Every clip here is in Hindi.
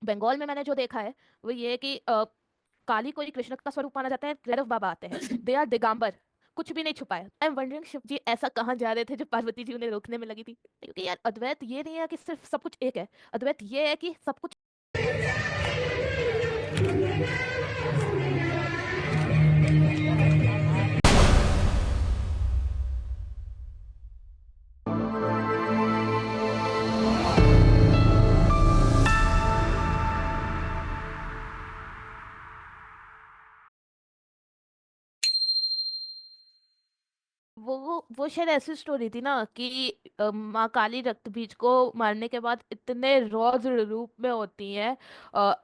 बंगाल में मैंने जो देखा है वो ये है कि काली कोई कृष्ण का स्वरूप माना जाता है, भैरव बाबा आते हैं, दे आर दिगंबर, कुछ भी नहीं छुपाया। आई एम वंडरिंग शिव जी ऐसा कहाँ जा रहे थे जो पार्वती जी उन्हें रोकने में लगी थी, क्योंकि यार अद्वैत ये नहीं है कि सिर्फ सब कुछ एक है, अद्वैत ये है कि सब कुछ। वो शायद ऐसी स्टोरी थी ना कि माँ काली रक्त बीज को मारने के बाद इतने रौद्र रूप में होती है,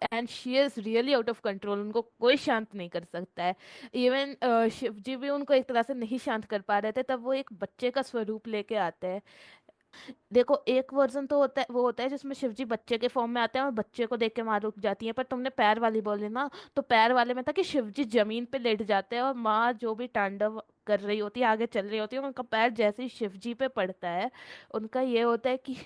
and she is really out of control, उनको कोई शांत नहीं कर सकता है। इवन शिव जी भी उनको एक तरह से नहीं शांत कर पा रहे थे, तब वो एक बच्चे का स्वरूप लेके आते हैं। देखो एक वर्जन तो होता है, वो होता है जिसमें शिव जी बच्चे के फॉर्म में आते हैं और बच्चे को देख के माँ रुक जाती है, पर तुमने पैर वाली बोली ना, तो पैर वाले में था कि शिव जी जमीन पे लेट जाते हैं और माँ जो भी तांडव कर रही होती है, आगे चल रही होती है, उनका पैर जैसे ही शिव जी पे पड़ता है, उनका ये होता है कि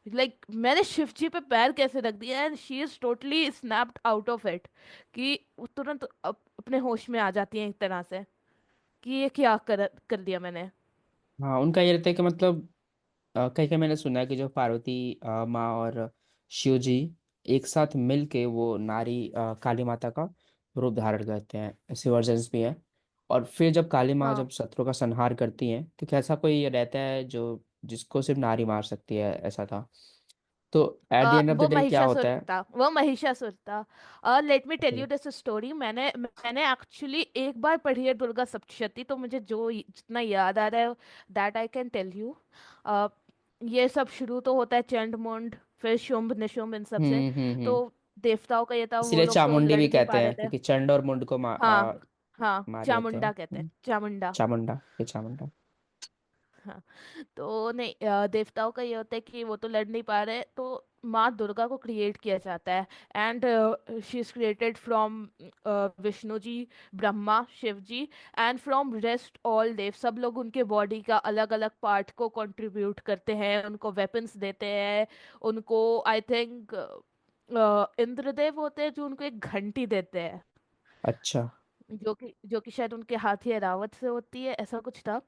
लाइक मैंने शिव जी पे पैर कैसे रख दिया, and she is totally snapped out of it, कि वो तुरंत अपने होश में आ जाती है एक तरह से कि ये क्या कर दिया मैंने। हाँ, उनका ये रहता है कि मतलब कहीं कहीं मैंने सुना है कि जो पार्वती माँ और शिव जी एक साथ मिल के वो नारी काली माता का रूप धारण करते हैं, ऐसे वर्जन्स भी हैं। और फिर जब काली माँ हाँ जब शत्रु का संहार करती हैं तो कैसा कोई रहता है जो जिसको सिर्फ नारी मार सकती है, ऐसा था। तो at the end of the वो डे क्या महिषासुर होता है? था, वो महिषासुर था। Let me tell Okay. You this story, मैंने एक्चुअली एक बार पढ़ी है दुर्गा सप्तशती, तो मुझे जो जितना याद आ रहा है that I can tell you. ये सब शुरू तो होता है चंड मुंड, फिर शुंभ निशुंभ इन सब से। तो हम्म। देवताओं का ये था, वो इसीलिए लोग तो चामुंडी लड़ भी नहीं कहते पा रहे हैं, थे। क्योंकि चंड और मुंड को हाँ हाँ, मार लेते हैं। चामुंडा कहते हैं, चामुंडा। चामुंडा, ये चामुंडा। हाँ, तो नहीं, देवताओं का ये होता है कि वो तो लड़ नहीं पा रहे, तो माँ दुर्गा को क्रिएट किया जाता है, and she is created from Vishnu ji, Brahma, Shiv ji, and from rest all dev, सब लोग उनके बॉडी का अलग अलग पार्ट को कंट्रीब्यूट करते हैं, उनको वेपन्स देते हैं, उनको आई थिंक इंद्रदेव होते हैं जो उनको एक घंटी देते हैं, अच्छा। जो कि शायद उनके हाथ या रावत से होती है, ऐसा कुछ था।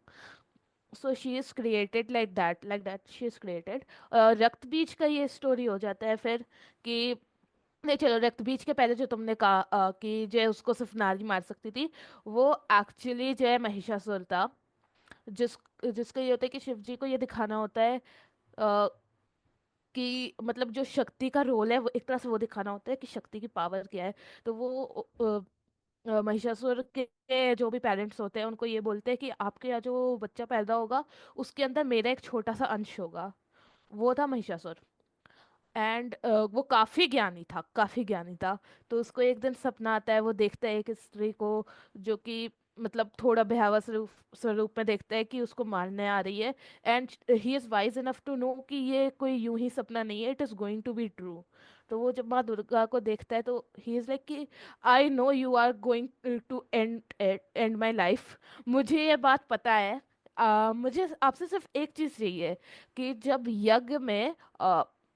So she is created like that she is created. रक्त बीज का ये स्टोरी हो जाता है फिर कि नहीं, चलो रक्त बीज के पहले जो तुमने कहा कि जय उसको सिर्फ नारी मार सकती थी, वो एक्चुअली जय महिषासुर था, जिस जिसका ये होता है कि शिव जी को ये दिखाना होता है कि मतलब जो शक्ति का रोल है वो एक तरह से वो दिखाना होता है कि शक्ति की पावर क्या है। तो वो महिषासुर के जो भी पेरेंट्स होते हैं उनको ये बोलते हैं कि आपके यहाँ जो बच्चा पैदा होगा उसके अंदर मेरा एक छोटा सा अंश होगा। वो था महिषासुर, एंड वो काफी ज्ञानी था, काफी ज्ञानी था। तो उसको एक दिन सपना आता है, वो देखता है एक स्त्री को जो कि मतलब थोड़ा भयावह स्वरूप में देखता है कि उसको मारने आ रही है, and he is wise enough to know कि ये कोई यूं ही सपना नहीं है, it is going to be true. तो वो जब माँ दुर्गा को देखता है तो ही इज लाइक कि I know you are going to end my life, मुझे ये बात पता है। मुझे आपसे सिर्फ एक चीज चाहिए कि जब यज्ञ में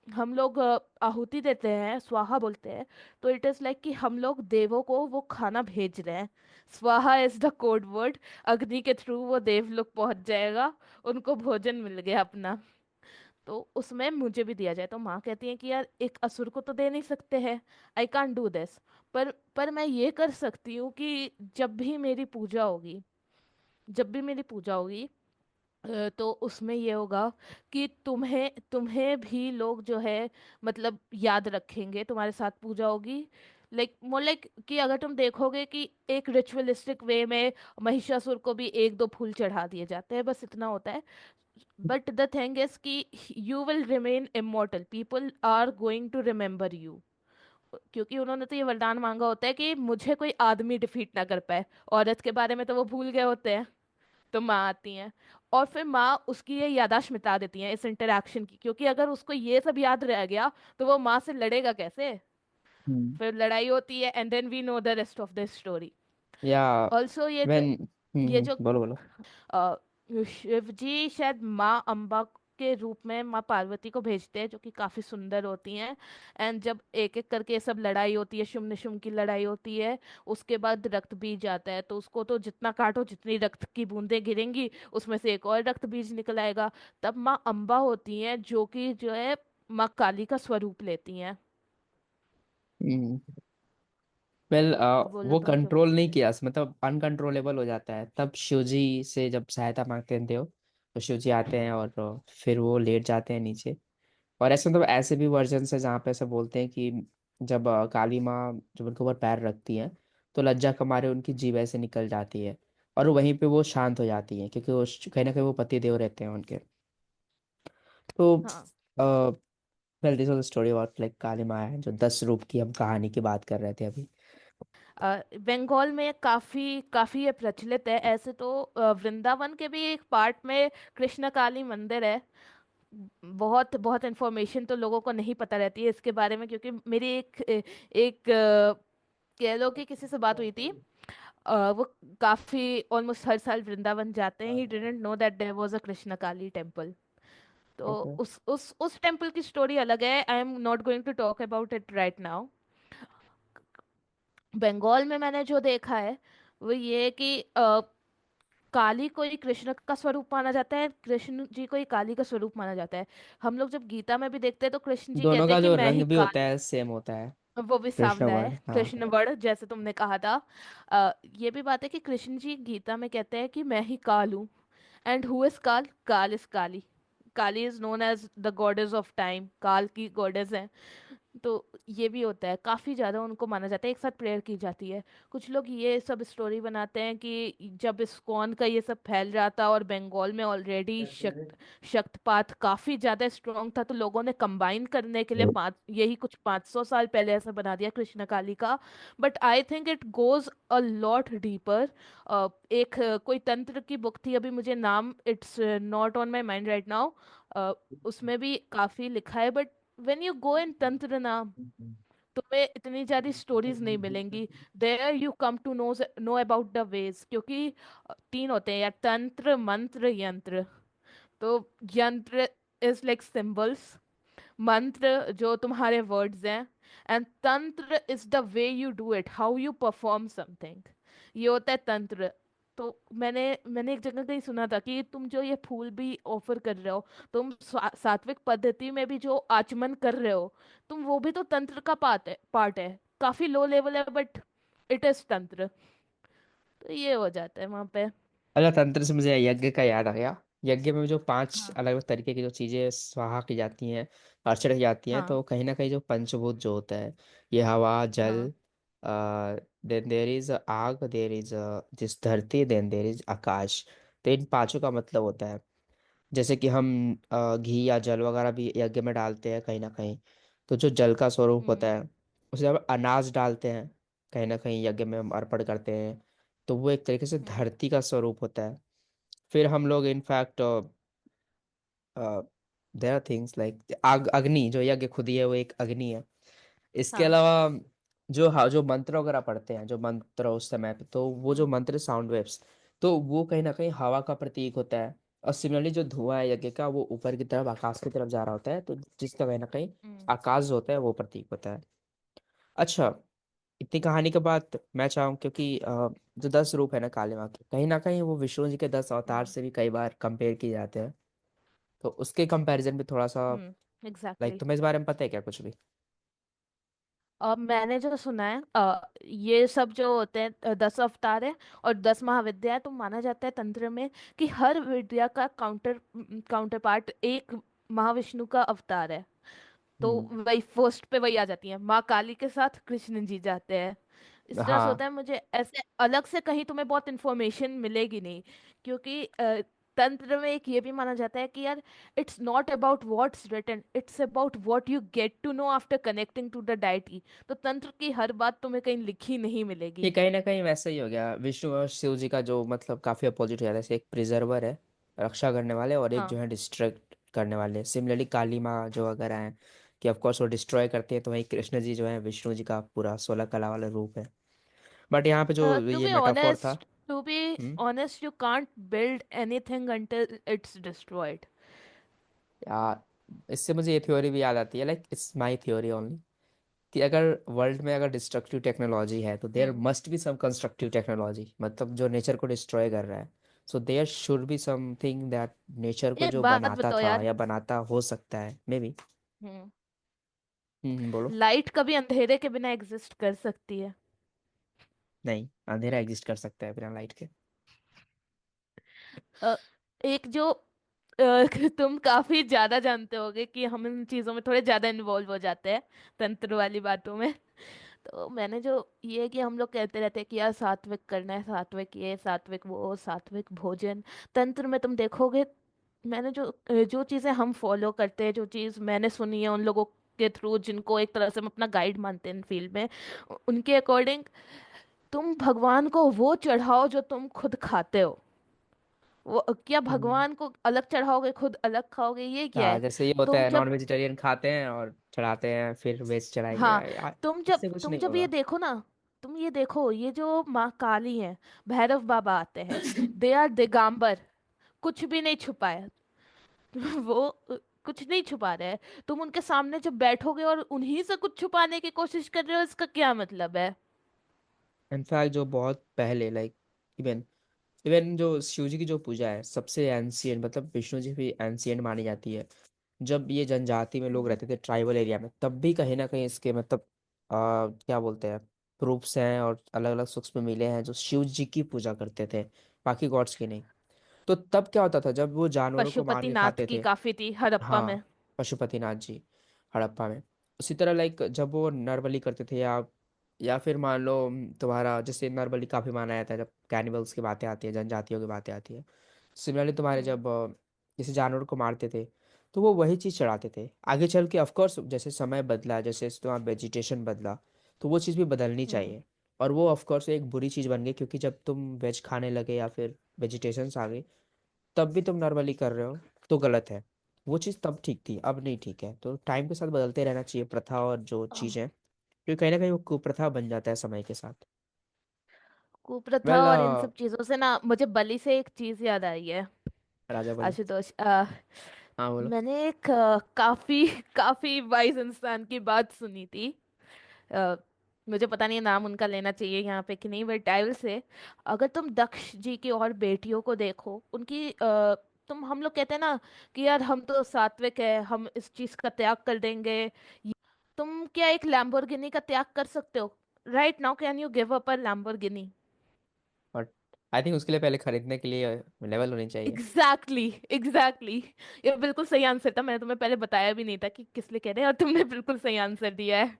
हम लोग आहुति देते हैं, स्वाहा बोलते हैं, तो इट इज लाइक कि हम लोग देवों को वो खाना भेज रहे हैं। स्वाहा इज द कोड वर्ड, अग्नि के थ्रू वो देवलोक पहुंच जाएगा, उनको भोजन मिल गया अपना। तो उसमें मुझे भी दिया जाए, तो माँ कहती है कि यार एक असुर को तो दे नहीं सकते हैं, आई कांट डू दिस, पर मैं ये कर सकती हूँ कि जब भी मेरी पूजा होगी, तो उसमें ये होगा कि तुम्हें तुम्हें भी लोग जो है मतलब याद रखेंगे, तुम्हारे साथ पूजा होगी। लाइक मोर लाइक कि अगर तुम देखोगे कि एक रिचुअलिस्टिक वे में महिषासुर को भी एक दो फूल चढ़ा दिए जाते हैं, बस इतना होता है। बट द थिंग इज कि you will remain immortal, people are going to remember you, क्योंकि उन्होंने तो ये वरदान मांगा होता है कि मुझे कोई आदमी डिफीट ना कर पाए, औरत के बारे में तो वो भूल गए होते हैं। तो माँ आती हैं और फिर माँ उसकी ये याददाश्त मिटा देती हैं इस इंटरेक्शन की, क्योंकि अगर उसको ये सब याद रह गया तो वो माँ से लड़ेगा कैसे। हम्म। फिर लड़ाई होती है, and then we know the rest of the story. या ऑल्सो ये जो व्हेन ये जो बोलो बोलो। शिव जी शायद माँ अम्बा के रूप में माँ पार्वती को भेजते हैं, जो कि काफी सुंदर होती हैं। एंड जब एक एक करके ये सब लड़ाई होती है, शुम निशुम की लड़ाई होती है, उसके बाद रक्त बीज जाता है, तो उसको तो जितना काटो जितनी रक्त की बूंदें गिरेंगी उसमें से एक और रक्त बीज निकल आएगा। तब माँ अम्बा होती हैं, जो कि जो है माँ काली का स्वरूप लेती हैं। हम्म। वेल, बोलो वो तुम जो कंट्रोल पूछ नहीं रहे किया, मतलब अनकंट्रोलेबल हो जाता है, तब शिवजी से जब सहायता मांगते हैं देव, तो शिवजी आते हैं और फिर वो लेट जाते हैं नीचे। और ऐसे मतलब ऐसे भी वर्जन है जहाँ पे ऐसे बोलते हैं कि जब काली माँ जब उनके ऊपर पैर रखती हैं, तो लज्जा के मारे उनकी जीभ ऐसे निकल जाती है, और वहीं पे वो शांत हो जाती है, क्योंकि वो कहीं ना कहीं वो पति देव रहते हैं उनके। तो हाँ। Well, this was story about like Kali maa है, जो 10 रूप की हम कहानी की बात कर रहे थे अभी। बंगाल में काफी काफी ये प्रचलित है ऐसे तो। वृंदावन के भी एक पार्ट में कृष्ण काली मंदिर है। बहुत बहुत इन्फॉर्मेशन तो लोगों को नहीं पता रहती है इसके बारे में, क्योंकि मेरी एक कह लो कि किसी से बात हुई थी। वो काफी ऑलमोस्ट हर साल वृंदावन जाते हैं। He didn't know that there was a Krishna Kali temple. तो ओके। उस टेम्पल की स्टोरी अलग है। I am not going to talk about it right now. Bengal में मैंने जो देखा है वो ये है कि काली को ही कृष्ण का स्वरूप माना जाता है, कृष्ण जी को ही काली का स्वरूप माना जाता है। हम लोग जब गीता में भी देखते हैं तो कृष्ण जी दोनों कहते हैं का कि जो मैं रंग ही भी होता काल है सेम होता है। हूँ। वो भी कृष्ण सांवला है, वर्ण, हाँ। कृष्ण वर्ण जैसे तुमने कहा था। ये भी बात है कि कृष्ण जी गीता में कहते हैं कि मैं ही काल हूँ। And who is Kaal? Kaal is Kali. Kali is known as the goddess of time, Kaal की गॉडेस है। तो ये भी होता है, काफी ज्यादा उनको माना जाता है, एक साथ प्रेयर की जाती है। कुछ लोग ये सब स्टोरी बनाते हैं कि जब इस्कॉन का ये सब फैल रहा था और बंगाल में ऑलरेडी शक्तिपात काफी ज्यादा स्ट्रांग था, तो लोगों ने कंबाइन करने के लिए पाँच यही कुछ 500 साल पहले ऐसा बना दिया कृष्ण काली का। But I think it goes a lot deeper. एक कोई तंत्र की बुक थी, अभी मुझे नाम it's not on my mind right now. उसमें भी काफी लिखा है, but when you go in tantra ना, तुम्हें इतनी ज्यादा स्टोरीज नहीं मिलेंगी। There you come to know about the ways, क्योंकि तीन होते हैं यार, तंत्र मंत्र यंत्र। तो यंत्र इज लाइक सिंबल्स, मंत्र जो तुम्हारे वर्ड्स हैं, एंड तंत्र is the way you do it, how you perform something. ये होता है तंत्र। तो मैंने मैंने एक जगह कहीं सुना था कि तुम जो ये फूल भी ऑफर कर रहे हो, तुम सात्विक पद्धति में भी जो आचमन कर रहे हो, तुम वो भी तो तंत्र का पार्ट है। काफी लो लेवल है बट इट इज तंत्र। तो ये हो जाता है वहां पे। अच्छा, तंत्र से मुझे यज्ञ का याद आ गया। यज्ञ में जो 5 हाँ। अलग अलग तरीके की जो चीजें स्वाहा की जाती हैं, अर्चना की जाती हैं, हाँ। तो कहीं ना कहीं जो पंचभूत जो होता है, ये हवा, जल, हाँ। देन देर इज आग, देर इज जिस धरती, देन देर इज आकाश। तो इन पांचों का मतलब होता है, जैसे कि हम घी या जल वगैरह भी यज्ञ में डालते हैं कहीं ना कहीं, तो जो जल का स्वरूप होता हम्म। है, उसे हम अनाज डालते हैं कहीं ना कहीं यज्ञ में हम अर्पण करते हैं, तो वो एक तरीके से हम्म। धरती का स्वरूप होता है। फिर हम लोग in fact there are things like aag, agni, जो यज्ञ खुद ही है वो एक अग्नि है। इसके हाँ। अलावा जो मंत्र वगैरह पढ़ते हैं, जो मंत्र उस समय पे, तो वो जो हम्म। मंत्र साउंड वेव्स, तो वो कहीं ना कहीं हवा का प्रतीक होता है। और सिमिलरली जो धुआं है यज्ञ का, वो ऊपर की तरफ आकाश की तरफ जा रहा होता है, तो जिसका कहीं ना कहीं हम्म। आकाश जो होता है वो प्रतीक होता है। अच्छा, इतनी कहानी के बाद मैं चाहूँ, क्योंकि जो 10 रूप है ना काली माँ के, कहीं ना कहीं वो विष्णु जी के 10 अवतार हम्म। से भी कई बार कंपेयर किए जाते हैं, तो उसके कंपैरिजन भी थोड़ा सा, लाइक एग्जैक्टली। तुम्हें इस बारे में पता है क्या कुछ भी? मैंने जो सुना है, ये सब जो होते हैं 10 अवतार है और 10 महाविद्या है, तो माना जाता है तंत्र में कि हर विद्या का काउंटर पार्ट एक महाविष्णु का अवतार है। तो हम्म। वही फर्स्ट पे वही आ जाती है, माँ काली के साथ कृष्ण जी जाते हैं। इस तरह से हाँ, होता है। मुझे ऐसे अलग से कहीं तुम्हें बहुत इन्फॉर्मेशन मिलेगी नहीं, क्योंकि तंत्र में एक ये भी माना जाता है कि यार, it's not about what's written, it's about what you get to know after connecting to the deity. तो तंत्र की हर बात तुम्हें कहीं लिखी नहीं ये मिलेगी। कहीं ना कहीं वैसा ही हो गया, विष्णु और शिव जी का जो मतलब काफी अपोजिट हो जाता है, जैसे एक प्रिजर्वर है, रक्षा करने वाले, और एक जो हाँ। है डिस्ट्रैक्ट करने वाले। सिमिलरली काली माँ जो अगर हैं, कि ऑफ कोर्स वो डिस्ट्रॉय करते हैं, तो वहीं कृष्ण जी जो है विष्णु जी का पूरा 16 कला वाला रूप है। बट यहाँ पे जो टू ये बी मेटाफोर था। Honest, to be hmm. Honest, you can't build anything until it's destroyed. या इससे मुझे ये थ्योरी भी याद आती है, like it's my theory only, कि अगर वर्ल्ड में अगर डिस्ट्रक्टिव टेक्नोलॉजी है तो there hmm. Must be some constructive technology, मतलब जो नेचर को डिस्ट्रॉय कर रहा है। So there should be something that nature को एक जो बात बनाता बताओ था यार। या बनाता हो सकता है मे बी। हम्म। बोलो। लाइट कभी अंधेरे के बिना एग्जिस्ट कर सकती है? नहीं, अंधेरा एग्जिस्ट कर सकता है बिना लाइट के। अ, एक जो तुम काफी ज्यादा जानते होगे कि हम इन चीजों में थोड़े ज्यादा इन्वॉल्व हो जाते हैं, तंत्र वाली बातों में। तो मैंने जो ये कि हम लोग कहते रहते हैं कि यार सात्विक करना है, सात्विक ये, सात्विक वो, सात्विक भोजन। तंत्र में तुम देखोगे, मैंने जो चीजें हम फॉलो करते हैं, जो चीज मैंने सुनी है उन लोगों के थ्रू जिनको एक तरह से हम अपना गाइड मानते हैं फील्ड में, उनके अकॉर्डिंग तुम भगवान को वो चढ़ाओ जो तुम खुद खाते हो। वो क्या हम्म। भगवान को अलग चढ़ाओगे, खुद अलग खाओगे, ये क्या हाँ, है? जैसे ये होता तुम है नॉन जब वेजिटेरियन खाते हैं और चढ़ाते हैं, फिर वेज चढ़ाएंगे हाँ, इससे कुछ तुम नहीं जब ये होगा। देखो ना, तुम ये देखो, ये जो माँ काली है, भैरव बाबा आते हैं, दे आर दिगंबर, कुछ भी नहीं छुपाया। वो कुछ नहीं छुपा रहे हैं। तुम उनके सामने जब बैठोगे और उन्हीं से कुछ छुपाने की कोशिश कर रहे हो, इसका क्या मतलब है? इनफैक्ट जो बहुत पहले, लाइक इवन इवन जो शिव जी की जो पूजा है सबसे एंशियंट, मतलब विष्णु जी भी एंशियंट मानी जाती है। जब ये जनजाति में लोग हम्म। रहते थे ट्राइबल एरिया में, तब भी कहीं ना कहीं इसके मतलब क्या बोलते हैं, प्रूफ्स हैं और अलग अलग सूक्ष्म मिले हैं जो शिव जी की पूजा करते थे, बाकी गॉड्स की नहीं। तो तब क्या होता था जब वो जानवरों को मार के पशुपतिनाथ खाते की थे। काफी थी हड़प्पा में। हाँ, पशुपतिनाथ जी, हड़प्पा में। उसी तरह लाइक जब वो नर बलि करते थे, या फिर मान लो तुम्हारा जैसे नर बलि काफी माना जाता है जब कैनिबल्स की बातें आती है, जनजातियों की बातें आती है। सिमिलरली तुम्हारे हम्म। जब जैसे जानवरों को मारते थे, तो वो वही चीज़ चढ़ाते थे। आगे चल के ऑफकोर्स जैसे समय बदला, जैसे तुम्हारा वेजिटेशन बदला, तो वो चीज़ भी बदलनी हम्म। चाहिए। और वो ऑफकोर्स एक बुरी चीज़ बन गई, क्योंकि जब तुम वेज खाने लगे या फिर वेजिटेशंस आ गई, तब भी तुम नॉर्मली कर रहे हो, तो गलत है। वो चीज़ तब ठीक थी, अब नहीं ठीक है। तो टाइम के साथ बदलते रहना चाहिए प्रथा और जो आह, चीज़ें, क्योंकि कहीं ना कहीं वो कुप्रथा बन जाता है समय के साथ। कुप्रथा वेल, और इन सब चीजों से ना मुझे बलि से एक चीज याद आई है। राजा बलि। आशुतोष, हाँ बोलो। मैंने एक काफी काफी वाइज इंसान की बात सुनी थी। अ, मुझे पता नहीं नाम उनका लेना चाहिए यहाँ पे कि नहीं, बट आई विल से, अगर तुम दक्ष जी की और बेटियों को देखो, उनकी तुम, हम लोग कहते हैं ना कि यार हम तो सात्विक है, हम इस चीज का त्याग कर देंगे। तुम क्या एक लैम्बोर्गिनी का त्याग कर सकते हो? Right now can you give up a Lamborghini? But I think उसके लिए पहले खरीदने के लिए लेवल होनी चाहिए। Exactly, exactly. ये बिल्कुल सही आंसर था, मैंने तुम्हें पहले बताया भी नहीं था कि किस लिए कह रहे हैं, और तुमने बिल्कुल सही आंसर दिया है।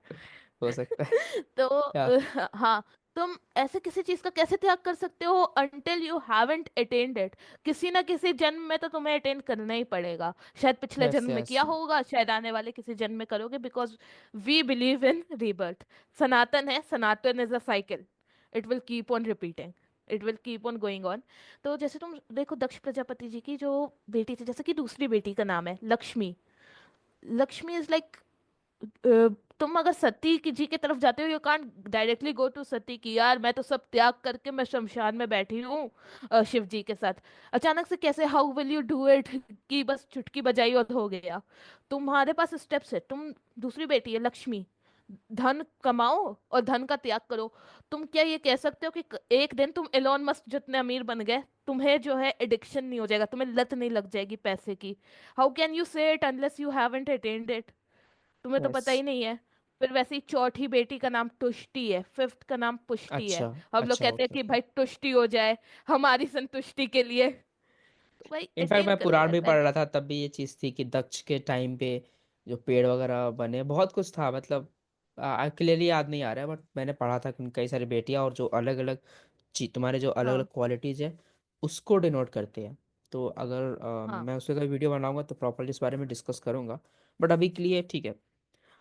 हो सकता है। तो या हाँ, तुम ऐसे किसी चीज का कैसे त्याग कर सकते हो until you haven't attained it? किसी ना किसी जन्म में तो तुम्हें अटेन करना ही पड़ेगा। शायद पिछले यस जन्म में यस। किया होगा, शायद आने वाले किसी जन्म में करोगे, because we believe in rebirth. Sanatan है, Sanatan is a cycle, it will keep on repeating, it will keep on going on. तो जैसे तुम देखो, दक्ष प्रजापति जी की जो बेटी थी, जैसे कि दूसरी बेटी का नाम है लक्ष्मी। लक्ष्मी इज लाइक, तुम अगर सती की जी की तरफ जाते हो, you can't directly go to Sati की यार मैं तो सब त्याग करके मैं शमशान में बैठी हूँ शिव जी के साथ। अचानक से कैसे, how will you do it कि बस चुटकी बजाई और हो गया? तुम्हारे पास स्टेप्स है। तुम, दूसरी बेटी है लक्ष्मी, धन कमाओ और धन का त्याग करो। तुम क्या ये कह सकते हो कि एक दिन तुम एलोन मस्क जितने अमीर बन गए, तुम्हें जो है एडिक्शन नहीं हो जाएगा, तुम्हें लत नहीं लग जाएगी पैसे की? हाउ कैन यू से it unless you haven't attend it? तुम्हें तो यस। पता ही नहीं है। फिर वैसे ही चौथी बेटी का नाम तुष्टि है, फिफ्थ का नाम पुष्टि है। अच्छा हम लोग अच्छा, कहते हैं ओके कि ओके। भाई तुष्टि हो जाए हमारी संतुष्टि के लिए। तो भाई इनफैक्ट अटेन मैं करो पुराण यार भी पढ़ पहले। रहा था, तब भी ये चीज़ थी कि दक्ष के टाइम पे जो पेड़ वगैरह बने, बहुत कुछ था मतलब। क्लियरली याद नहीं आ रहा है, बट मैंने पढ़ा था कि उनकी कई सारी बेटियां, और जो अलग अलग चीज, तुम्हारे जो अलग अलग हाँ। क्वालिटीज है उसको डिनोट करते हैं। तो अगर हाँ। मैं उसका कोई वीडियो बनाऊंगा तो प्रॉपरली इस बारे में डिस्कस करूंगा। बट अभी के लिए ठीक है।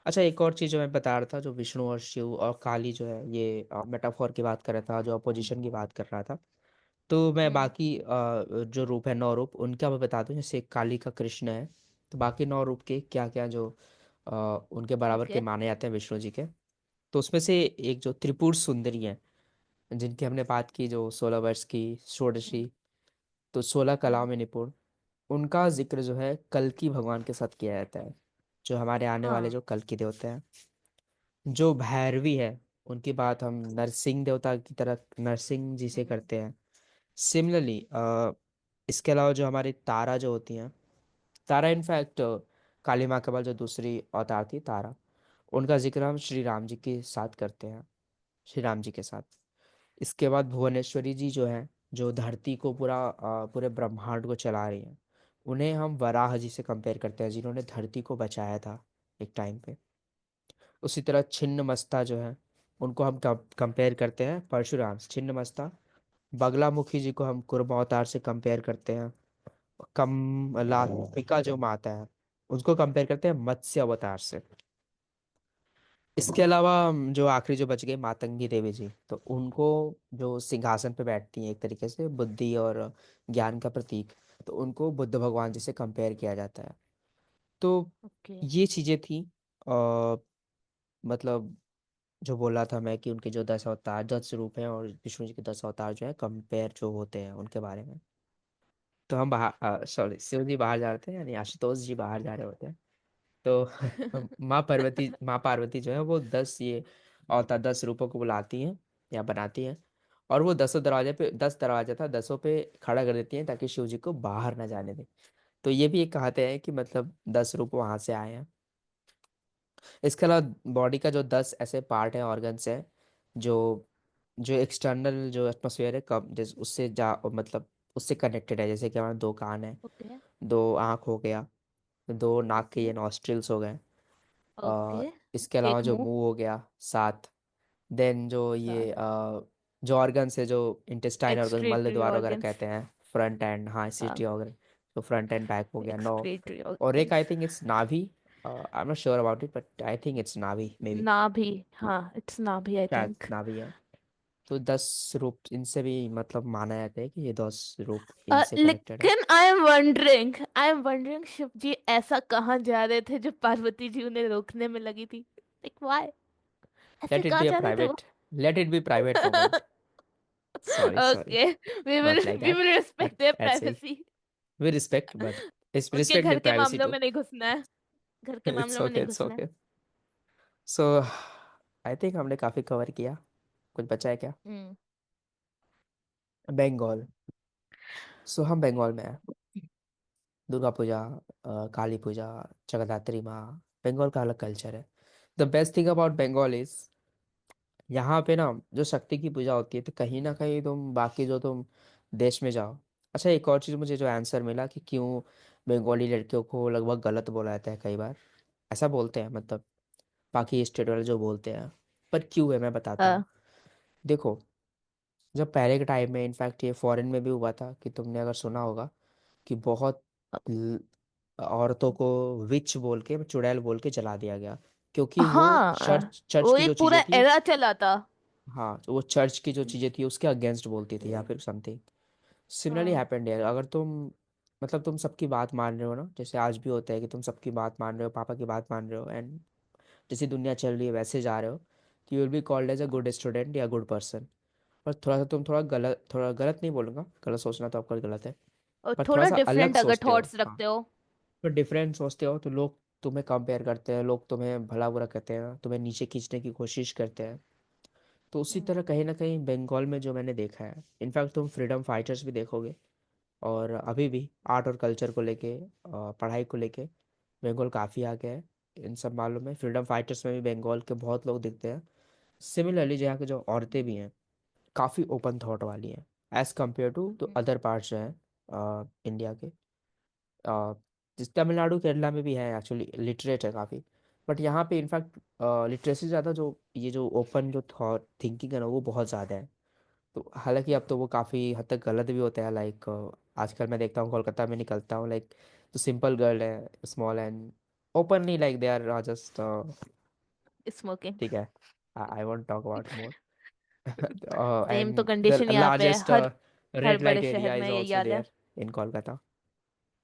अच्छा, एक और चीज़ जो मैं बता रहा था, जो विष्णु और शिव और काली जो है, ये मेटाफोर की बात कर रहा था, जो अपोजिशन की बात कर रहा था। तो मैं हम्म। बाकी जो रूप है, 9 रूप, उनका मैं बता दूं। जैसे काली का कृष्ण है, तो बाकी 9 रूप के क्या क्या जो उनके बराबर के ओके। माने जाते हैं विष्णु जी के। तो उसमें से एक जो त्रिपुर सुंदरी है, जिनकी हमने बात की, जो 16 वर्ष की षोडशी, तो 16 कलाओं हम्म। में निपुण, उनका जिक्र जो है कल्कि भगवान के साथ किया जाता है, जो हमारे आने वाले हाँ। जो कल्कि देवता हैं। जो भैरवी है, उनकी बात हम नरसिंह देवता की तरह नरसिंह जी से हम्म। करते हैं। सिमिलरली इसके अलावा जो हमारी तारा जो होती हैं, तारा इनफैक्ट काली माँ के बाद जो दूसरी अवतार थी तारा, उनका जिक्र हम श्री राम जी के साथ करते हैं, श्री राम जी के साथ। इसके बाद भुवनेश्वरी जी जो है, जो धरती को पूरे ब्रह्मांड को चला रही हैं, उन्हें हम वराह जी से कंपेयर करते हैं, जिन्होंने धरती को बचाया था एक टाइम पे। उसी तरह छिन्न मस्ता जो है, उनको हम कंपेयर करते हैं परशुराम से। छिन्न मस्ता बगलामुखी जी को हम कुर्मा अवतार से कंपेयर करते हैं। कम लात्मिका जो माता है, उसको कंपेयर करते हैं मत्स्य अवतार से। इसके अलावा जो आखिरी जो बच गए मातंगी देवी जी, तो उनको जो सिंहासन पे बैठती हैं एक तरीके से बुद्धि और ज्ञान का प्रतीक, तो उनको बुद्ध भगवान जी से कंपेयर किया जाता है। तो ओके। ये चीज़ें थी। आ, मतलब जो बोला था मैं कि उनके जो 10 अवतार 10 रूप हैं, और विष्णु जी के 10 अवतार जो है कंपेयर जो होते हैं उनके बारे में। तो हम बाहर, सॉरी, शिव जी बाहर जा रहे थे, यानी आशुतोष जी बाहर जा रहे होते हैं। तो माँ पार्वती जो है वो 10 रूपों को बुलाती हैं या बनाती हैं, और वो 10 दरवाजे पे, 10 दरवाजा था, 10 पे खड़ा कर देती हैं ताकि शिव जी को बाहर ना जाने दें। तो ये भी एक कहते हैं कि मतलब 10 रूप वहां से आए हैं। इसके अलावा बॉडी का जो 10 ऐसे पार्ट हैं, ऑर्गन्स हैं, जो जो एक्सटर्नल जो एटमोसफेयर है कम जिस उससे जा मतलब उससे कनेक्टेड है, जैसे कि हमारे 2 कान हैं, ओके। 2 आँख हो गया, 2 नाक के ओके। ये नॉस्ट्रिल्स हो गए। ओके। इसके अलावा एक जो मुंह। मुंह हो गया 7। देन जो ये 7। जो ऑर्गन्स है, जो इंटेस्टाइन ऑर्गन, मल एक्सक्रीटरी द्वार वगैरह ऑर्गन्स। कहते हैं, फ्रंट एंड, हाँ, हाँ। सीटी ऑर्गन, तो फ्रंट एंड बैक हो गया 9। एक्सक्रीटरी और एक आई ऑर्गन्स। थिंक इट्स नाभि, आई am not sure about it but I think it's नाभि मे बी, नाभि। हाँ, इट्स नाभि आई शायद थिंक। नाभि है। तो 10 रूप इनसे भी मतलब माना जाता है कि ये 10 रूप इनसे कनेक्टेड है। लेकिन आई एम वंडरिंग शिव जी ऐसा कहाँ जा रहे थे जो पार्वती जी उन्हें रोकने में लगी थी? Like why? ऐसे लेट इट कहाँ बी अ जा रहे थे वो? Private let it be private moment. Sorry sorry, okay. Not like we that, will but respect there ऐसे ही, प्राइवेसी। वी रिस्पेक्ट, बट इस उनके रिस्पेक्ट घर देयर के प्राइवेसी मामलों टू। में नहीं घुसना है। घर के इट्स मामलों में ओके, नहीं इट्स घुसना है। ओके। सो आई थिंक हमने काफ़ी कवर किया। कुछ बचा है क्या? हम्म। बंगाल। सो हम बंगाल में हैं। दुर्गा पूजा, काली पूजा, जगद्धात्री माँ, बंगाल का अलग कल्चर है। The best thing about Bengal is, यहाँ पे ना जो शक्ति की पूजा होती है, तो कहीं ना कहीं तुम बाकी जो तुम देश में जाओ। अच्छा, एक और चीज़ मुझे जो आंसर मिला कि क्यों बंगाली लड़कियों को लगभग गलत बोला जाता है कई बार, ऐसा बोलते हैं मतलब बाकी स्टेट वाले जो बोलते हैं, पर क्यों है मैं बताता हूँ। हाँ। देखो, जब पहले के टाइम में, इनफैक्ट ये फॉरेन में भी हुआ था, कि तुमने अगर सुना होगा कि बहुत ल- औरतों को विच बोल के, चुड़ैल बोल के जला दिया गया, क्योंकि वो हाँ, चर्च वो की जो एक पूरा चीज़ें थी। एरा चला था। हाँ, तो वो चर्च की जो चीज़ें थी उसके अगेंस्ट बोलती थी या फिर समथिंग। सिमिलरली हाँ। हैपेंड है, अगर तुम मतलब तुम सबकी बात मान रहे हो ना, जैसे आज भी होता है कि तुम सबकी बात मान रहे हो, पापा की बात मान रहे हो, एंड जैसी दुनिया चल रही है वैसे जा रहे हो, तो you will be called as a good student या गुड पर्सन। पर थोड़ा सा तुम थोड़ा गलत नहीं बोलूँगा, गलत सोचना तो आपका गलत है, और पर थोड़ा थोड़ा सा अलग डिफरेंट अगर सोचते हो, थॉट्स हाँ। रखते हो। तो डिफरेंट सोचते हो तो लोग तुम्हें कंपेयर करते हैं, लोग तुम्हें भला बुरा कहते हैं, तुम्हें नीचे खींचने की कोशिश करते हैं। तो उसी तरह हम्म। कहीं ना कहीं बंगाल में जो मैंने देखा है, इनफैक्ट तुम फ्रीडम फाइटर्स भी देखोगे, और अभी भी आर्ट और कल्चर को लेके, पढ़ाई को लेके बंगाल काफ़ी आगे है। इन सब मामलों में फ्रीडम फाइटर्स में भी बंगाल के बहुत लोग दिखते हैं। सिमिलरली यहाँ के जो औरतें भी हैं, काफ़ी ओपन थॉट वाली हैं, एज़ कम्पेयर टू तो हम्म। अदर पार्ट्स जो हैं इंडिया के। अ, जिस तमिलनाडु केरला में भी है एक्चुअली, लिटरेट है काफ़ी, बट यहाँ पे इनफैक्ट लिटरेसी ज़्यादा, जो ये जो ओपन जो थॉट थिंकिंग है ना, वो बहुत ज़्यादा है। तो हालांकि अब तो वो काफ़ी हद तक गलत भी होता है, लाइक आजकल मैं देखता हूँ कोलकाता में निकलता हूँ, लाइक जो सिंपल गर्ल है, small and openly, like they are just, smoking. ठीक है, I won't talk about more. Same तो एंड द कंडीशन यहाँ पे है, लार्जेस्ट हर रेड बड़े लाइट शहर एरिया में इज यही ऑल्सो हाल है। There in Kolkata.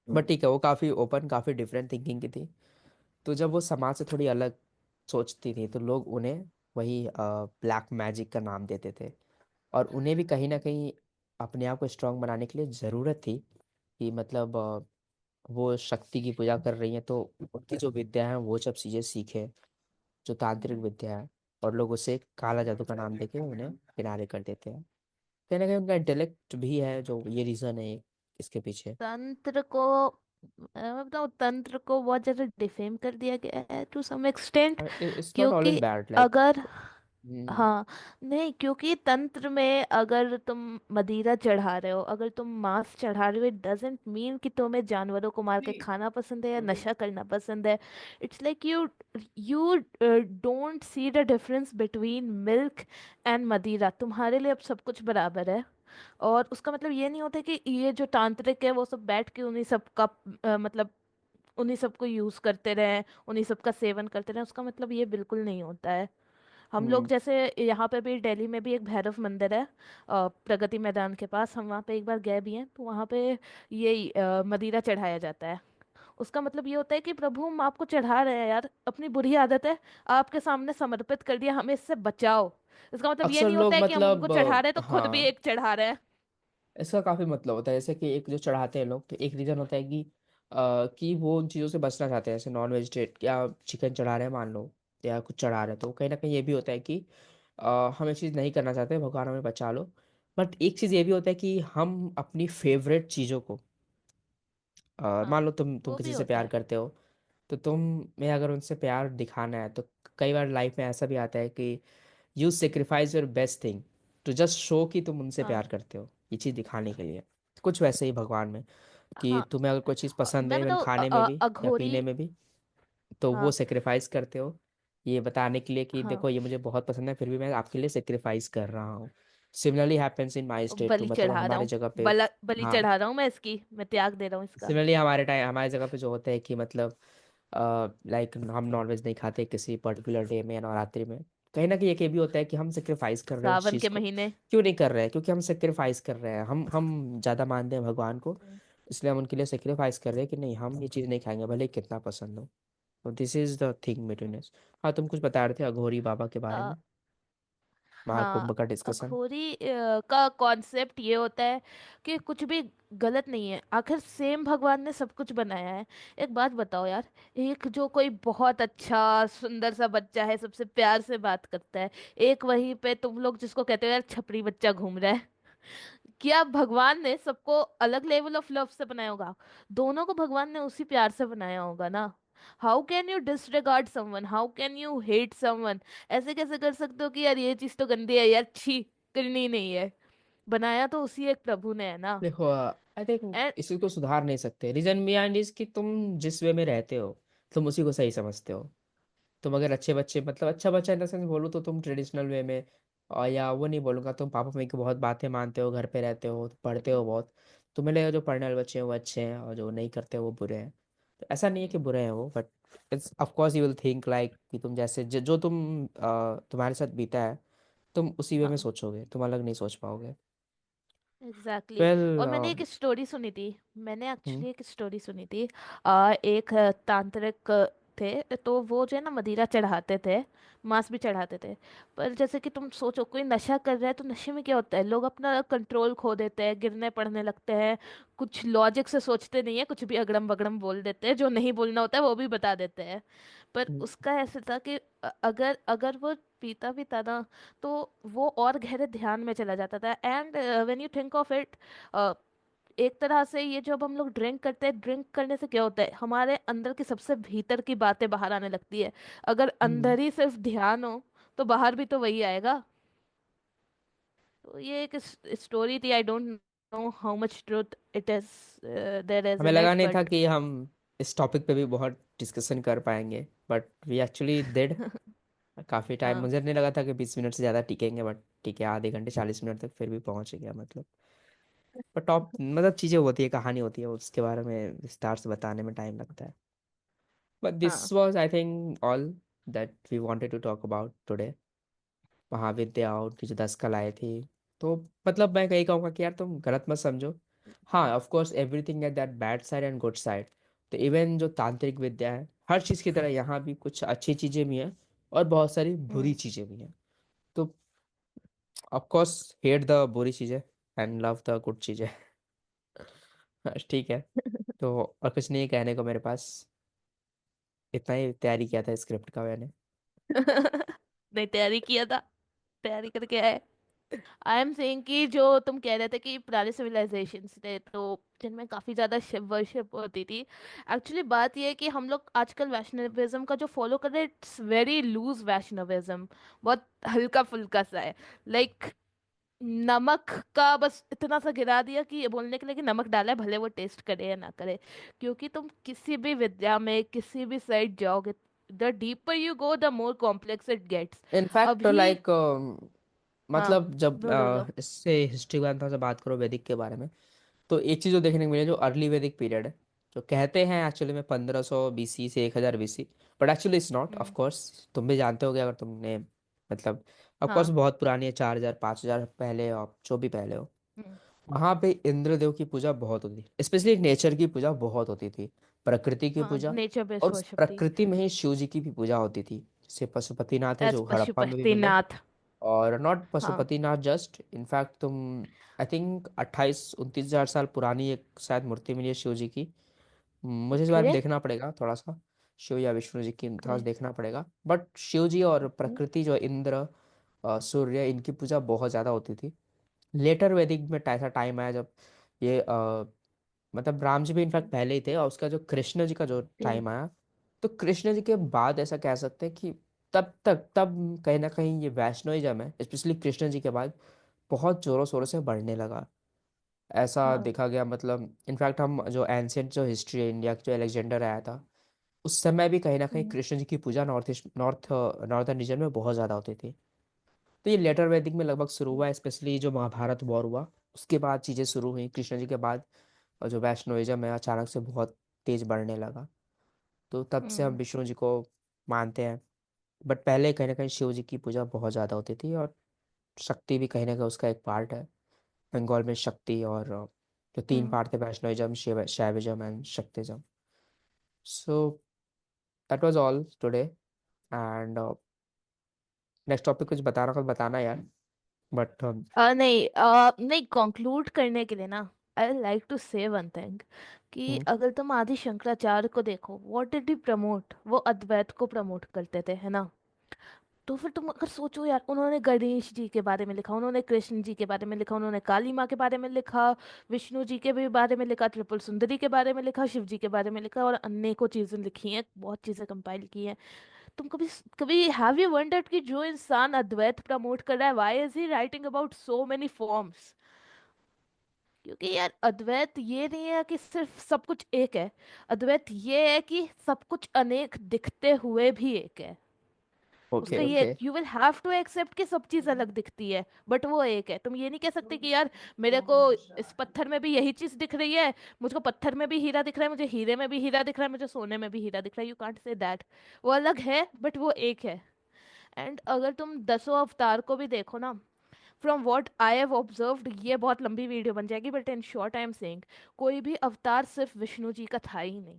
बट ठीक है, वो काफ़ी ओपन, काफ़ी डिफरेंट थिंकिंग की थी। तो जब वो समाज से थोड़ी अलग सोचती थी, तो लोग उन्हें वही ब्लैक मैजिक का नाम देते थे, और उन्हें भी कहीं ना कहीं अपने आप को स्ट्रांग बनाने के लिए ज़रूरत थी कि मतलब वो शक्ति की पूजा कर रही हैं, तो उनकी जो विद्या है वो सब चीज़ें सीखे, जो तांत्रिक विद्या है, और लोग उसे काला जादू का नाम देके उन्हें किनारे कर देते हैं। कहीं ना कहीं उनका इंटेलेक्ट भी है, जो ये रीजन है इसके पीछे। तंत्र को मैं बताऊँ, तंत्र को बहुत ज्यादा डिफेम कर दिया गया है to some extent. It's not always क्योंकि बैड लाइक। अगर, हाँ, नहीं, क्योंकि तंत्र में अगर तुम मदिरा चढ़ा रहे हो, अगर तुम मांस चढ़ा रहे हो, इट डजेंट मीन कि तुम्हें जानवरों को मार के खाना पसंद है या नशा करना पसंद है। It's like you you don't see the difference between milk and मदिरा। तुम्हारे लिए अब सब कुछ बराबर है। और उसका मतलब ये नहीं होता कि ये जो तांत्रिक है वो सब बैठ के उन्हीं सब का मतलब उन्हीं सब को यूज करते रहे, उन्हीं सब का सेवन करते रहे। उसका मतलब ये बिल्कुल नहीं होता है। हम लोग हम्म। जैसे यहाँ पे भी दिल्ली में भी एक भैरव मंदिर है, प्रगति मैदान के पास। हम वहाँ पे एक बार गए भी हैं, तो वहाँ पे ये मदिरा चढ़ाया जाता है। उसका मतलब ये होता है कि प्रभु, हम आपको चढ़ा रहे हैं यार, अपनी बुरी आदत है, आपके सामने समर्पित कर दिया, हमें इससे बचाओ। इसका मतलब ये अक्सर नहीं होता लोग है कि हम उनको मतलब चढ़ा रहे हैं तो खुद भी हाँ, एक चढ़ा रहे हैं। इसका काफी मतलब होता है। जैसे कि एक जो चढ़ाते हैं लोग, तो एक रीजन होता है कि वो उन चीज़ों से बचना चाहते हैं, जैसे नॉन वेजिटेट या चिकन चढ़ा रहे हैं मान लो, या कुछ चढ़ा रहे हैं, तो कहीं ना कहीं ये भी होता है कि हम ये चीज़ नहीं करना चाहते, भगवान हमें बचा लो। बट एक चीज़ ये भी होता है कि हम अपनी फेवरेट चीज़ों को, मान हाँ, लो तुम वो भी किसी से होता प्यार है। करते हो, तो तुम्हें अगर उनसे प्यार दिखाना है, तो कई बार लाइफ में ऐसा भी आता है कि you sacrifice your best thing to just show कि तुम उनसे हाँ, प्यार करते हो, ये चीज़ दिखाने के लिए। कुछ वैसे ही भगवान में, कि हाँ। तुम्हें अगर कोई चीज़ पसंद है, मैं इवन बताऊँ, खाने में भी या अघोरी। पीने में भी, तो वो हाँ, सेक्रीफाइस करते हो, ये बताने के लिए कि हाँ। देखो ये मुझे बहुत पसंद है, फिर भी मैं आपके लिए सेक्रीफाइस कर रहा हूँ। Similarly happens in my state, तो बलि मतलब चढ़ा रहा हमारे हूँ, जगह पे। बलि हाँ, चढ़ा रहा हूँ मैं इसकी, मैं त्याग दे रहा हूँ इसका। सिमिलरली हमारे जगह पे जो होता है कि मतलब लाइक हम नॉनवेज नहीं खाते किसी पर्टिकुलर डे में या नवरात्रि में, कहीं ना कहीं एक ये भी होता है कि हम सेक्रीफाइस कर रहे हैं उस सावन चीज़ के को। महीने। क्यों नहीं कर रहे हैं? क्योंकि हम सेक्रीफाइस कर रहे हैं, हम ज़्यादा मानते हैं भगवान को, हम्म। इसलिए हम उनके लिए सेक्रीफाइस कर रहे हैं कि नहीं, हम ये चीज़ नहीं खाएंगे भले ही कितना पसंद हो। तो this is the thing between us. हाँ, तुम कुछ बता रहे थे अघोरी बाबा के बारे अ, में, हाँ, महाकुंभ का डिस्कशन। अघोरी का कॉन्सेप्ट ये होता है कि कुछ भी गलत नहीं है, आखिर सेम भगवान ने सब कुछ बनाया है। एक बात बताओ यार, एक जो कोई बहुत अच्छा सुंदर सा बच्चा है, सबसे प्यार से बात करता है, एक वहीं पे तुम लोग जिसको कहते हो यार छपरी बच्चा घूम रहा है। क्या भगवान ने सबको अलग लेवल ऑफ लव से बनाया होगा? दोनों को भगवान ने उसी प्यार से बनाया होगा ना। How can you disregard someone, how can you hate someone? ऐसे कैसे कर सकते हो कि यार ये चीज तो गंदी है यार, छी, करनी नहीं है? बनाया तो उसी एक प्रभु ने है ना। देखो, आई थिंक एंड इसी को सुधार नहीं सकते। रीजन बिहाइंड इज कि तुम जिस वे में रहते हो, तुम उसी को सही समझते हो। तुम अगर अच्छे बच्चे, मतलब अच्छा बच्चा इन द सेंस बोलो, तो तुम ट्रेडिशनल वे में, और या वो नहीं बोलूँगा, तुम पापा मम्मी की बहुत बातें मानते हो, घर पे रहते हो, पढ़ते हो बहुत, तुम्हें लगेगा जो पढ़ने वाले बच्चे हैं वो अच्छे हैं, और जो नहीं करते वो बुरे हैं। तो ऐसा नहीं है कि बुरे हैं वो, but it's of course you will think like कि तुम जैसे जो तुम्हारे साथ बीता है, तुम उसी वे में हाँ, सोचोगे, तुम अलग नहीं सोच पाओगे। Exactly, well. और मैंने एक स्टोरी सुनी थी। मैंने हम्म। एक्चुअली एक स्टोरी सुनी थी। एक तांत्रिक थे, तो वो जो है ना मदिरा चढ़ाते थे, मांस भी चढ़ाते थे। पर जैसे कि तुम सोचो, कोई नशा कर रहा है तो नशे में क्या होता है, लोग अपना कंट्रोल खो देते हैं, गिरने पड़ने लगते हैं, कुछ लॉजिक से सोचते नहीं है, कुछ भी अगड़म बगड़म बोल देते हैं, जो नहीं बोलना होता है वो भी बता देते हैं। पर उसका ऐसे था कि अगर अगर वो पीता भी था ना, तो वो और गहरे ध्यान में चला जाता था। And when you think of it, एक तरह से ये जब हम लोग ड्रिंक करते हैं, ड्रिंक करने से क्या होता है, हमारे अंदर की सबसे भीतर की बातें बाहर आने लगती है। अगर हम्म। अंदर ही सिर्फ ध्यान हो तो बाहर भी तो वही आएगा। तो ये एक स्टोरी थी, I don't know how much truth it is there is हमें इन लगा इट, नहीं था बट कि हम इस टॉपिक पे भी बहुत डिस्कशन कर पाएंगे, बट वी एक्चुअली डिड। काफ़ी टाइम, हाँ, मुझे नहीं लगा था कि 20 मिनट से ज़्यादा टिकेंगे, बट ठीक है, आधे घंटे 40 मिनट तक फिर भी पहुंच गया मतलब। पर टॉप मतलब चीज़ें होती है, कहानी होती है, उसके बारे में विस्तार से बताने में टाइम लगता है। बट हाँ, this was I think all that we wanted to talk about today. Mahavidya और की जो 10 कलाएँ थी, तो मतलब मैं कहीं कहूँगा कि यार तुम गलत मत समझो। हाँ, of course everything at that bad side and good side. तो इवन जो तांत्रिक विद्या है, हर चीज़ की तरह यहाँ भी कुछ अच्छी चीज़ें भी हैं, और बहुत सारी बुरी हम्म। चीज़ें भी हैं। तो ऑफ कोर्स हेट द बुरी चीज़ें एंड लव द गुड चीज़ें। ठीक है। तो और कुछ नहीं कहने को मेरे पास, इतना ही तैयारी किया था स्क्रिप्ट का मैंने। नहीं, तैयारी किया था, तैयारी करके आए। आई एम सेइंग कि जो तुम कह रहे थे कि पुराने सिविलाइजेशंस थे तो जिनमें काफी ज्यादा शिव वर्शिप होती थी। एक्चुअली बात यह है कि हम लोग आजकल वैष्णविज्म का जो फॉलो कर रहे हैं, इट्स वेरी लूज वैष्णविज्म। बहुत हल्का फुल्का सा है। लाइक नमक का बस इतना सा गिरा दिया कि ये बोलने के लिए कि नमक डाला है, भले वो टेस्ट करे या ना करे। क्योंकि तुम किसी भी विद्या में किसी भी साइड जाओगे, the deeper you go the more complex it gets. In fact अभी लाइक हाँ, मतलब जब बोलो बोलो। इससे हिस्ट्री के बारे में बात करो वैदिक के बारे में, तो एक चीज़ जो देखने को मिले, जो अर्ली वैदिक पीरियड है, जो कहते हैं एक्चुअली में 1500 बीसी से 1000 BC, but actually it's not, of hmm. Course तुम भी जानते होगे अगर तुमने मतलब, ऑफ कोर्स हाँ। बहुत पुरानी है, 4000 5000 पहले और जो भी पहले हो। हम्म। वहाँ पे इंद्रदेव की पूजा बहुत होती थी, स्पेशली नेचर की पूजा बहुत होती थी, प्रकृति की हाँ, पूजा। नेचर और बेस्ड उस वर्शिप थी। प्रकृति में ही शिव जी की भी पूजा होती थी, जैसे पशुपतिनाथ है एज जो हड़प्पा में भी मिले। पशुपतिनाथ। और नॉट हाँ। पशुपतिनाथ जस्ट, इनफैक्ट तुम आई थिंक 28 29 हजार साल पुरानी एक शायद मूर्ति मिली है शिव जी की। मुझे इस बारे में ओके। देखना पड़ेगा थोड़ा सा, शिव या विष्णु जी की थोड़ा ओके। सा देखना पड़ेगा, बट शिव जी और प्रकृति जो इंद्र सूर्य, इनकी पूजा बहुत ज़्यादा होती थी। लेटर वैदिक में ऐसा टाइम आया जब ये मतलब राम जी भी इनफैक्ट पहले ही थे, और उसका जो कृष्ण जी का जो ओके। टाइम आया, तो कृष्ण जी के बाद ऐसा कह सकते हैं कि तब कहीं ना कहीं ये वैष्णोइज्म है, स्पेशली कृष्ण जी के बाद बहुत जोरों शोरों से बढ़ने लगा। ऐसा हाँ। देखा गया, मतलब इनफैक्ट हम जो एंशियंट जो हिस्ट्री है इंडिया की, जो अलेक्जेंडर आया था, उस समय भी कहीं ना कहीं हम्म। कृष्ण जी की पूजा नॉर्थर्न रीजन में बहुत ज़्यादा होती थी। तो ये लेटर वैदिक में लगभग शुरू हुआ, स्पेशली जो महाभारत वॉर हुआ उसके बाद चीज़ें शुरू हुई कृष्ण जी के बाद। और जो वैष्णोइज्म है अचानक से बहुत तेज बढ़ने लगा, तो तब से हम हम्म। विष्णु जी को मानते हैं। बट पहले कहीं ना कहीं शिव जी की पूजा बहुत ज़्यादा होती थी, और शक्ति भी कहीं ना कहीं उसका एक पार्ट है। बंगाल में शक्ति और जो तीन हम्म। पार्ट थे, Vaishnavism, Shaivism and Shaktism. So that was all today, and next topic कुछ बताना कुछ बताना यार, बट नहीं, नहीं, कंक्लूड करने के लिए ना, आई लाइक टू से वन थिंग कि अगर तुम आदि शंकराचार्य को देखो, व्हाट डिड ही प्रमोट, वो अद्वैत को प्रमोट करते थे, है ना। तो फिर तुम अगर सोचो यार, उन्होंने गणेश जी के बारे में लिखा, उन्होंने कृष्ण जी के बारे में लिखा, उन्होंने काली माँ के बारे में लिखा, विष्णु जी के भी बारे में लिखा, त्रिपुर सुंदरी के बारे में लिखा, शिव जी के बारे में लिखा, और अनेकों चीजें लिखी हैं, बहुत चीजें कंपाइल की हैं। तुम कभी कभी हैव यू वंडर्ड कि जो इंसान अद्वैत प्रमोट कर रहा है, why is he writing about so many forms? क्योंकि यार अद्वैत ये नहीं है कि सिर्फ सब कुछ एक है। अद्वैत ये है कि सब कुछ अनेक दिखते हुए भी एक है। ओके उसका ये, okay. You will have to accept कि सब चीज अलग दिखती है, बट वो एक है। तुम ये नहीं कह सकते कि यार मेरे को इस पत्थर में भी यही चीज दिख रही है, मुझको पत्थर में भी हीरा दिख रहा है, मुझे हीरे में भी हीरा दिख रहा है, मुझे सोने में भी हीरा दिख रहा है। You can't say that. वो अलग है बट वो एक है। एंड अगर तुम दसों अवतार को भी देखो ना, from what I have observed, ये बहुत लंबी वीडियो बन जाएगी but in short I am saying, कोई भी अवतार सिर्फ विष्णु जी का था ही नहीं।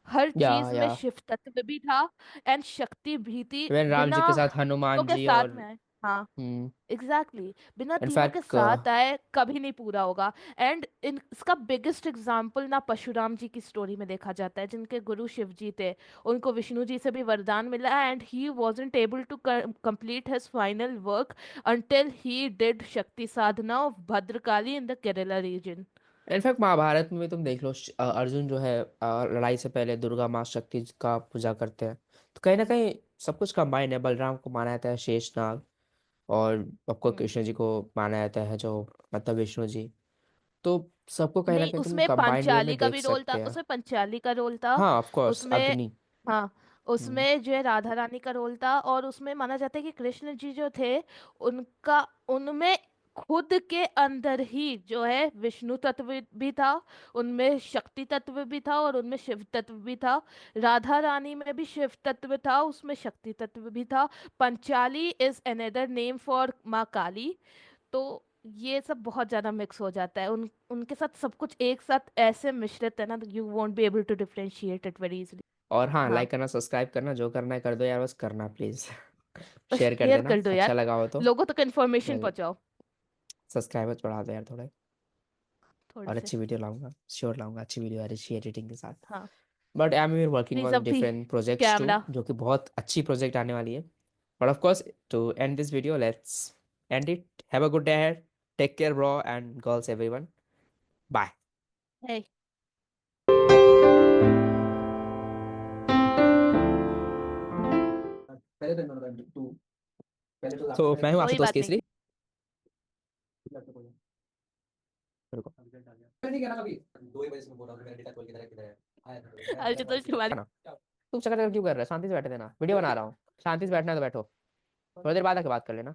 हर चीज में या शिव तत्व भी था एंड शक्ति भी थी। इवन राम जी बिना के साथ तीनों हनुमान के जी साथ और में आए। हाँ, हम्म एग्जैक्टली exactly. बिना तीनों के इनफैक्ट साथ आए कभी नहीं पूरा होगा। एंड इन इसका बिगेस्ट एग्जाम्पल ना परशुराम जी की स्टोरी में देखा जाता है, जिनके गुरु शिव जी थे। उनको विष्णु जी से भी वरदान मिला and he wasn't able to complete his final work until he did Shakti sadhana of Bhadrakali in the Kerala region। In fact Mahabharat में भी तुम देख लो, अर्जुन जो है लड़ाई से पहले दुर्गा माँ शक्ति जी का पूजा करते हैं। तो कहीं ना कहीं सब कुछ कंबाइन है, बलराम को माना जाता है शेषनाग, और आपको हम्म। कृष्ण जी को माना जाता है जो मतलब विष्णु जी। तो सबको कहीं ना नहीं, कहीं तुम उसमें कंबाइंड वे पांचाली में का देख भी रोल था, सकते हैं। उसमें पंचाली का रोल था। हाँ ऑफ कोर्स उसमें अग्नि। हाँ, हम्म उसमें जो है राधा रानी का रोल था। और उसमें माना जाता है कि कृष्ण जी जो थे, उनका उनमें खुद के अंदर ही जो है विष्णु तत्व भी था, उनमें शक्ति तत्व भी था, और उनमें शिव तत्व भी था। राधा रानी में भी शिव तत्व था, उसमें शक्ति तत्व भी था। Panchali is another name for माँ काली। तो ये सब बहुत ज्यादा मिक्स हो जाता है, उनके साथ सब कुछ एक साथ ऐसे मिश्रित है ना, you won't be able to differentiate it very easily. और हाँ, हाँ, लाइक करना सब्सक्राइब करना जो करना है कर दो यार, बस करना प्लीज। बस शेयर कर शेयर देना कर दो अच्छा यार, लगा हो तो। लोगों तक इन्फॉर्मेशन पहुंचाओ। सब्सक्राइबर्स बढ़ा दो यार थोड़े। थोड़े और से। अच्छी वीडियो लाऊंगा, श्योर लाऊंगा अच्छी वीडियो अच्छी एडिटिंग के साथ। हाँ, but I am working please on अभी डिफरेंट प्रोजेक्ट्स टू, कैमरा। जो कि बहुत अच्छी प्रोजेक्ट आने वाली है। But of course, to end this video, let's end it. Have a good day ahead. Take care bro and girls everyone. Bye. है। पहले तो तू पहले तो तो मैं हूँ कोई आशुतोष बात नहीं। केसरी। रुको। नहीं कहना कभी 2 ही बजे से मैं बोल रहा हूँ, मेरा डेटा खोल के किधर है आया था, आशुतोष तिवारी। ना। तुम चक्कर क्यों कर रहे हो? शांति से बैठे थे ना, वीडियो बना रहा हूँ। शांति से बैठना है तो बैठो, थोड़ी देर बाद आके बात कर लेना।